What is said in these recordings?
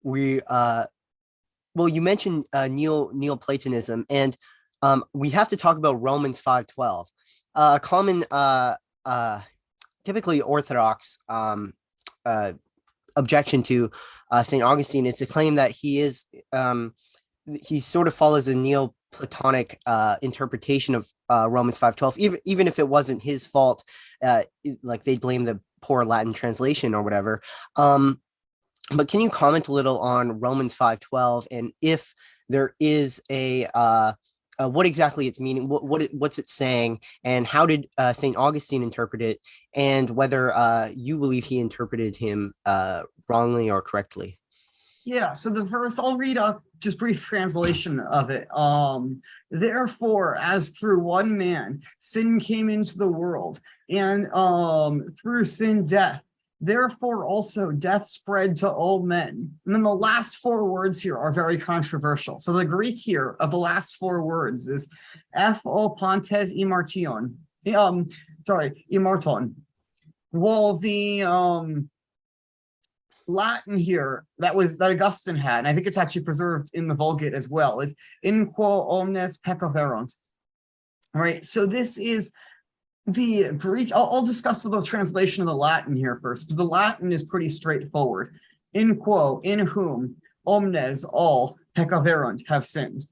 we well, you mentioned Neoplatonism, and we have to talk about Romans 5:12. A common, typically Orthodox objection to St. Augustine is to claim that he sort of follows a Neoplatonic interpretation of Romans 5:12, even if it wasn't his fault, like they blame the poor Latin translation or whatever. But can you comment a little on Romans 5:12 and if there is a what exactly it's meaning, what's it saying, and how did St. Augustine interpret it, and whether you believe he interpreted him wrongly or correctly? Yeah, so the verse, I'll read a just brief translation of it. Therefore, as through one man, sin came into the world, and through sin, death. Therefore, also death spread to all men. And then the last four words here are very controversial. So the Greek here of the last four words is o pontes imartion. Imarton. Well, the Latin here that Augustine had, and I think it's actually preserved in the Vulgate as well, is in quo omnes peccaverunt. All right, so this is the Greek. I'll discuss with the translation of the Latin here first, because the Latin is pretty straightforward. In quo, in whom, omnes, all, peccaverunt, have sinned.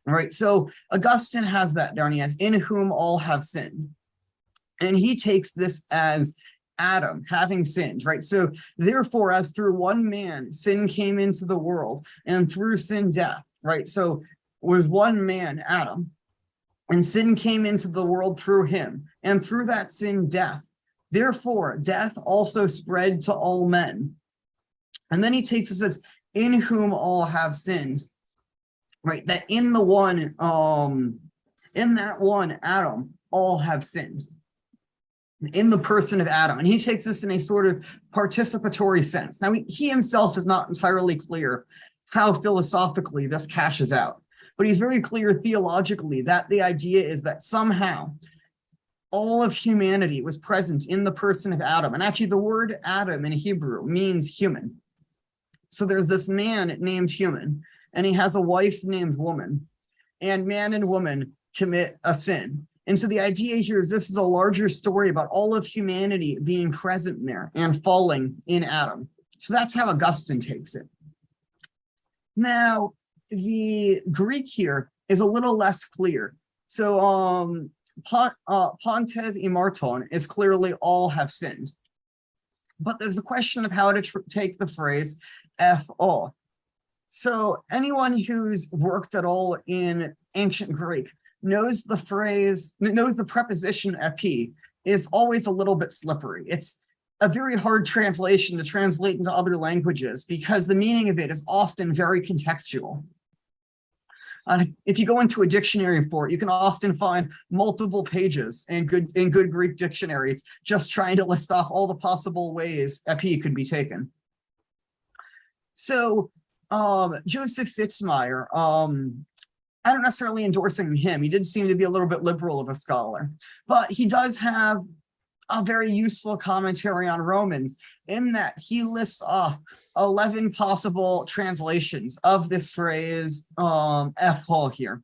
All right, so Augustine has that down. He has in whom all have sinned. And he takes this as Adam having sinned, right? So therefore, as through one man, sin came into the world, and through sin, death, right? So was one man, Adam, and sin came into the world through him, and through that sin, death. Therefore, death also spread to all men. And then he takes us as in whom all have sinned, right? That in the one, in that one Adam, all have sinned. In the person of Adam. And he takes this in a sort of participatory sense. Now, he himself is not entirely clear how philosophically this cashes out, but he's very clear theologically that the idea is that somehow all of humanity was present in the person of Adam. And actually the word Adam in Hebrew means human. So there's this man named human, and he has a wife named woman, and man and woman commit a sin. And so the idea here is this is a larger story about all of humanity being present there and falling in Adam. So that's how Augustine takes it. Now, the Greek here is a little less clear. So pontes imarton is clearly all have sinned. But there's the question of how to take the phrase FO. So anyone who's worked at all in ancient Greek knows the preposition epi is always a little bit slippery. It's a very hard translation to translate into other languages because the meaning of it is often very contextual. If you go into a dictionary for it, you can often find multiple pages in good Greek dictionaries just trying to list off all the possible ways epi could be taken. So Joseph Fitzmyer, I don't necessarily endorsing him. He did seem to be a little bit liberal of a scholar, but he does have a very useful commentary on Romans in that he lists off 11 possible translations of this phrase F here.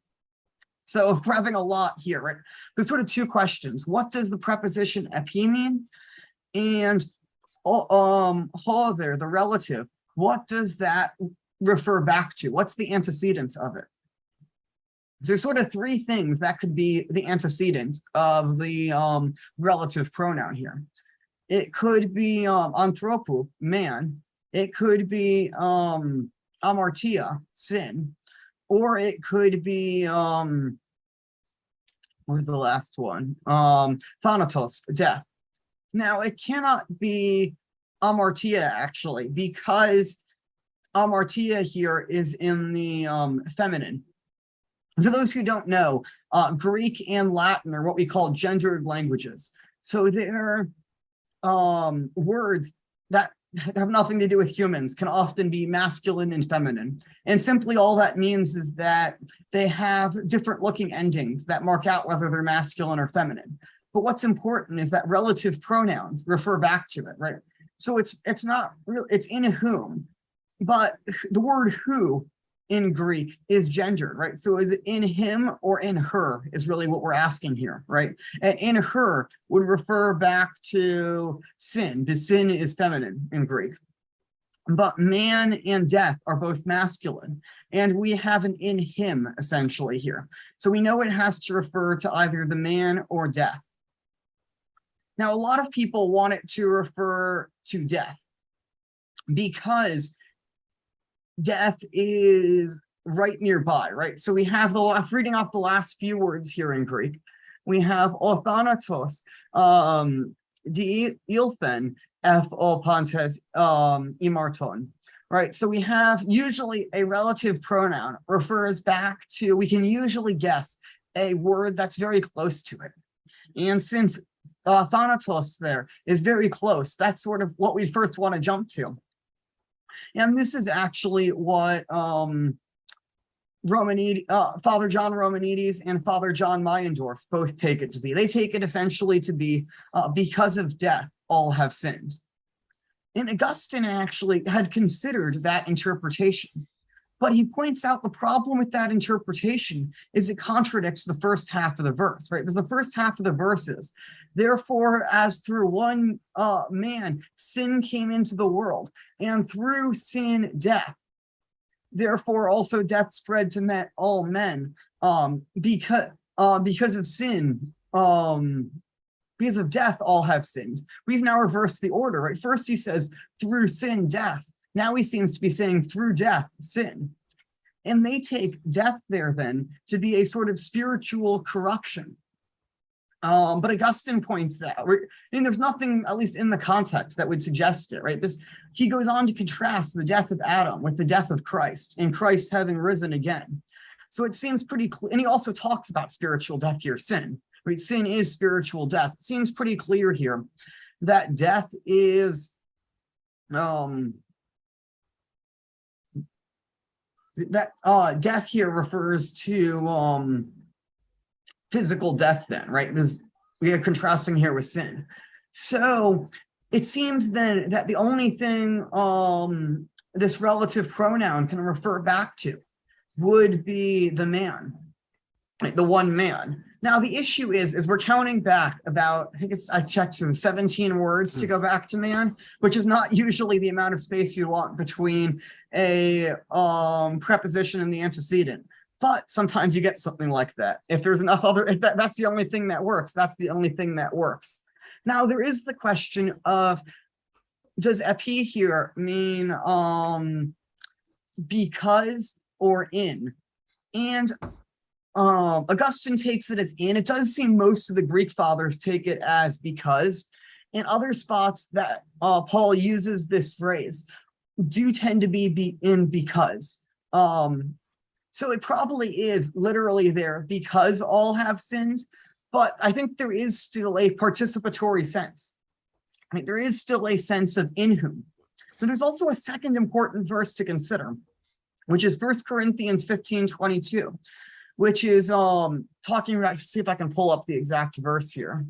So we're having a lot here, right? There's sort of two questions. What does the preposition epi mean? And ho there, the relative, what does that refer back to? What's the antecedent of it? There's sort of three things that could be the antecedent of the relative pronoun here. It could be anthropo, man. It could be amartia, sin. Or it could be, what was the last one? Thanatos, death. Now, it cannot be amartia, actually, because amartia here is in the feminine. For those who don't know, Greek and Latin are what we call gendered languages. So they're words that have nothing to do with humans, can often be masculine and feminine. And simply all that means is that they have different looking endings that mark out whether they're masculine or feminine. But what's important is that relative pronouns refer back to it, right? So it's not real, it's in whom. but the word who in Greek is gendered, right? So is it in him or in her is really what we're asking here, right? And in her would refer back to sin. The sin is feminine in Greek. But man and death are both masculine, and we have an in him essentially here. So we know it has to refer to either the man or death. Now, a lot of people want it to refer to death because death is right nearby, right? So we have reading off the last few words here in Greek, we have othanatos, di ilthen, f o pantes imarton, right? So we have usually a relative pronoun refers back to, we can usually guess a word that's very close to it. And since thanatos there is very close, that's sort of what we first want to jump to. And this is actually what Father John Romanides and Father John Meyendorff both take it to be. They take it essentially to be because of death, all have sinned. And Augustine actually had considered that interpretation, but he points out the problem with that interpretation is it contradicts the first half of the verse, right? Because the first half of the verse is, therefore, as through one man, sin came into the world, and through sin, death. Therefore, also death spread to all men, because of sin, because of death, all have sinned. We've now reversed the order, right? First he says, through sin, death. Now he seems to be saying through death, sin. And they take death there then to be a sort of spiritual corruption. But Augustine points out, and there's nothing, at least in the context, that would suggest it, right? He goes on to contrast the death of Adam with the death of Christ, and Christ having risen again. So it seems pretty clear, and he also talks about spiritual death here, sin, right? Sin is spiritual death. It seems pretty clear here that death is, death here refers to physical death then, right? Because we are contrasting here with sin. So it seems then that the only thing this relative pronoun can refer back to would be the man, like the one man. Now the issue is we're counting back about, I checked some 17 words to go back to man, which is not usually the amount of space you want between a preposition and the antecedent. But sometimes you get something like that. If there's enough if that's the only thing that works, that's the only thing that works. Now there is the question of, does epi here mean because or in? And Augustine takes it as in. It does seem most of the Greek fathers take it as because. In other spots that Paul uses this phrase do tend to be in because. So it probably is literally there because all have sinned, but I think there is still a participatory sense. I mean, there is still a sense of in whom. So there's also a second important verse to consider, which is 1 Corinthians 15:22, which is talking about, see if I can pull up the exact verse here.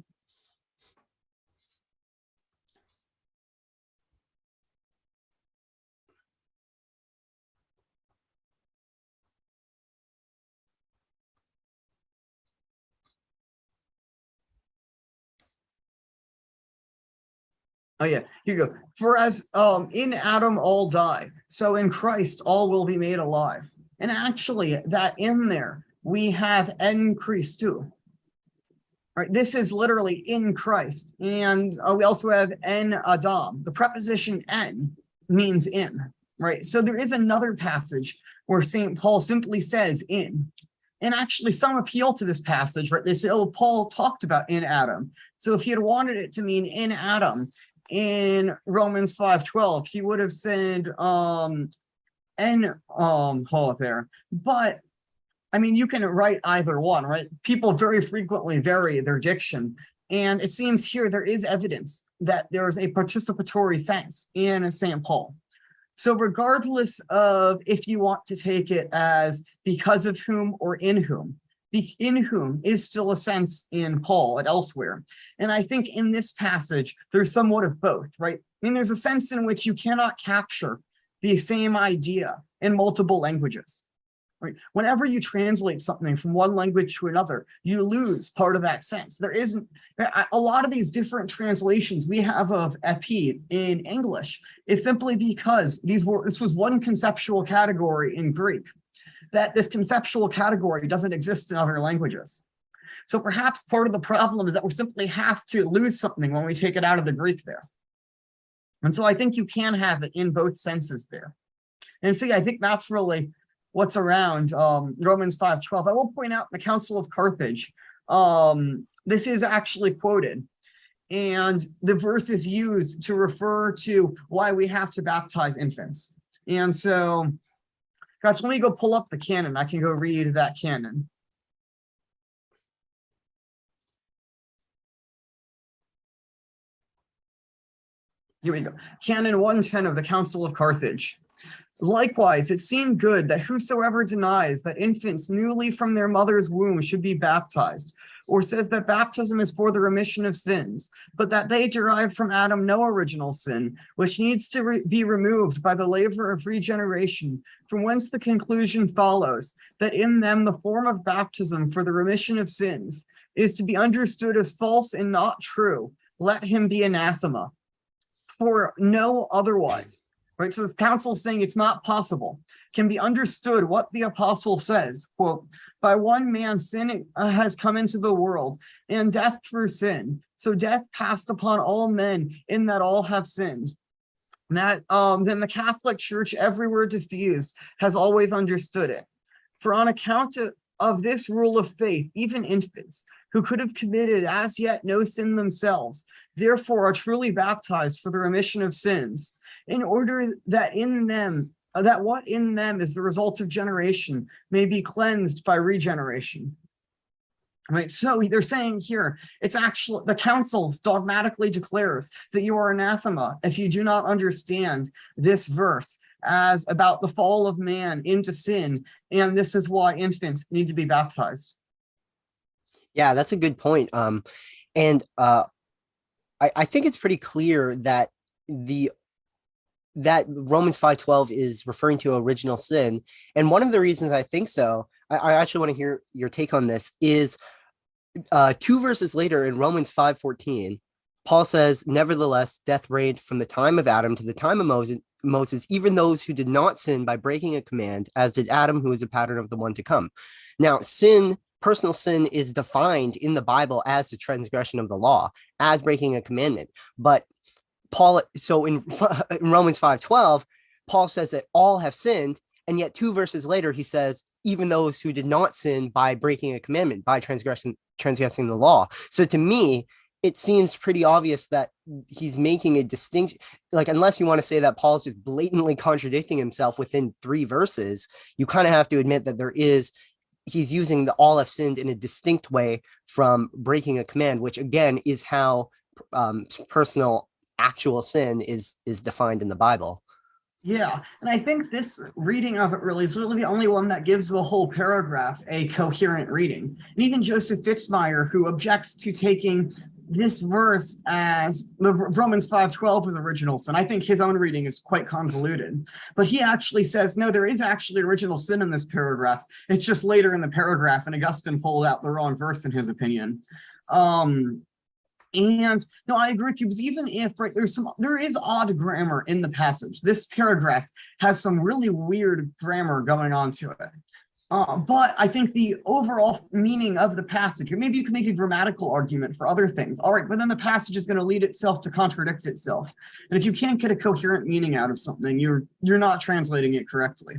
Oh yeah, here you go. For as in Adam all die, so in Christ all will be made alive. And actually that in there, we have en Christu. Right, this is literally in Christ. And we also have en Adam. The preposition en means in, right? So there is another passage where St. Paul simply says in. And actually some appeal to this passage, right? They say, oh, Paul talked about in Adam. So if he had wanted it to mean in Adam, in Romans 5:12, he would have said hold up there. But I mean, you can write either one, right? People very frequently vary their diction. And it seems here there is evidence that there is a participatory sense in St. Paul. So regardless of if you want to take it as because of whom or in whom, the in whom is still a sense in Paul and elsewhere. And I think in this passage, there's somewhat of both, right? I mean, there's a sense in which you cannot capture the same idea in multiple languages. Right? Whenever you translate something from one language to another, you lose part of that sense. There isn't a lot of these different translations we have of epi in English is simply because this was one conceptual category in Greek, that this conceptual category doesn't exist in other languages. So perhaps part of the problem is that we simply have to lose something when we take it out of the Greek there. And so I think you can have it in both senses there. And so yeah, I think that's really what's around Romans 5:12. I will point out the Council of Carthage. This is actually quoted, and the verse is used to refer to why we have to baptize infants. And so, gosh, let me go pull up the canon. I can go read that canon. Here we go. Canon 110 of the Council of Carthage. Likewise, it seemed good that whosoever denies that infants newly from their mother's womb should be baptized, or says that baptism is for the remission of sins, but that they derive from Adam no original sin, which needs to be removed by the labor of regeneration, from whence the conclusion follows that in them the form of baptism for the remission of sins is to be understood as false and not true, let him be anathema. For no otherwise. Right, so this council is saying it's not possible, can be understood what the apostle says, quote, by one man sin has come into the world, and death through sin. So death passed upon all men in that all have sinned. And that then the Catholic Church, everywhere diffused, has always understood it. For on account of this rule of faith, even infants who could have committed as yet no sin themselves, therefore are truly baptized for the remission of sins, in order that in them, that what in them is the result of generation may be cleansed by regeneration. Right, so they're saying here, it's actually, the council dogmatically declares that you are anathema if you do not understand this verse as about the fall of man into sin, and this is why infants need to be baptized. Yeah, that's a good point. I think it's pretty clear that that Romans 5:12 is referring to original sin. And one of the reasons I think so, I actually want to hear your take on this, is 2 verses later in Romans 5:14, Paul says, nevertheless, death reigned from the time of Adam to the time of Moses, even those who did not sin by breaking a command, as did Adam, who is a pattern of the one to come. Now, personal sin is defined in the Bible as the transgression of the law, as breaking a commandment. But Paul, so in Romans 5:12, Paul says that all have sinned, and yet 2 verses later, he says, even those who did not sin by breaking a commandment, by transgressing the law. So to me, it seems pretty obvious that he's making a distinction. Like, unless you want to say that Paul's just blatantly contradicting himself within 3 verses, you kind of have to admit that he's using the all have sinned in a distinct way from breaking a command, which again is how personal actual sin is defined in the Bible. Yeah, and I think this reading of it really is really the only one that gives the whole paragraph a coherent reading. And even Joseph Fitzmyer, who objects to taking this verse as the Romans 5:12 was original sin, I think his own reading is quite convoluted. But he actually says, no, there is actually original sin in this paragraph. It's just later in the paragraph, and Augustine pulled out the wrong verse in his opinion. And no, I agree with you, because even if, right, there is odd grammar in the passage. This paragraph has some really weird grammar going on to it. But I think the overall meaning of the passage, or maybe you can make a grammatical argument for other things. All right, but then the passage is going to lead itself to contradict itself. And if you can't get a coherent meaning out of something, you're not translating it correctly.